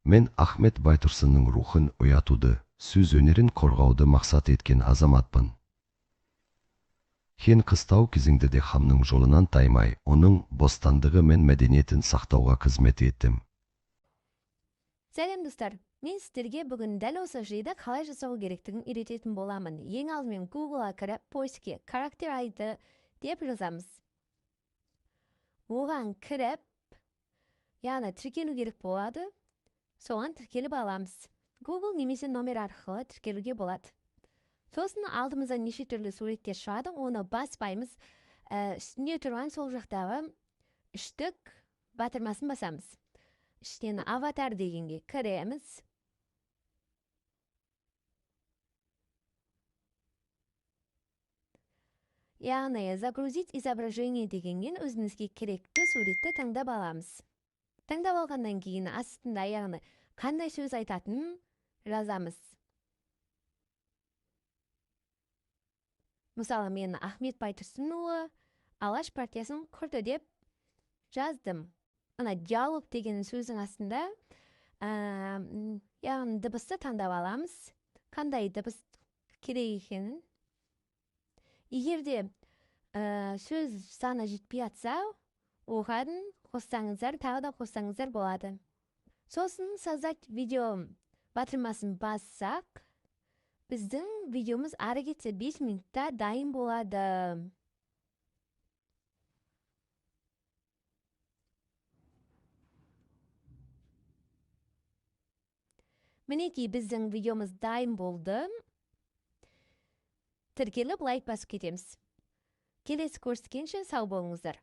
Мен Ахмет Байтұрсынның рухын оятуды, сөз өнерін қорғауды мақсат еткен азаматпын. Хен қыстау кезеңде хамның жолынан таймай, оның бостандығы мен мәдениетін сақтауға қызмет еттім. Сәлем достар, мен сіздерге бүгін дәл осы жиында қалай жасау керектігін үйрететін боламын. Ең алдымен Google'a кіріп, поискке характер ID деп жазамыз. Оған кіріп, яғни тіркелу керек болады. Соған тіркеліп аламыз. Google немесе номер арқылы тіркелуге болады. Сосын алдымызда неше түрлі суреттер шығады, оны баспаймыз. Үстінде тұрған сол жақтағы үштік батырмасын басамыз. Іштен аватар дегенге кіреміз. Яғни загрузить изображение дегенген өзімізге керекті суретті таңдап аламыз. Таңдап алғаннан кейін астында яғни қандай сөз айтатынын жазамыз. Мысалы, мен Ахмет Байтұрсынұлы Алаш партиясын құрды деп жаздым. Ана диалог деген сөздің астында яғни дыбысты таңдап аламыз. Қандай дыбыс керек екенін. Егерде сөз саны жетпей жатса, оған қоссаңыздар, тағы да қоссаңыздар болады. Сосын создать видео батырмасын бассақ, біздің видеомыз ары кетсе 5 минутта дайын болады. Мінекей біздің видеомыз дайын болды. Тіркеліп лайк басып кетеміз. Келесі көріскенше сау болыңыздар.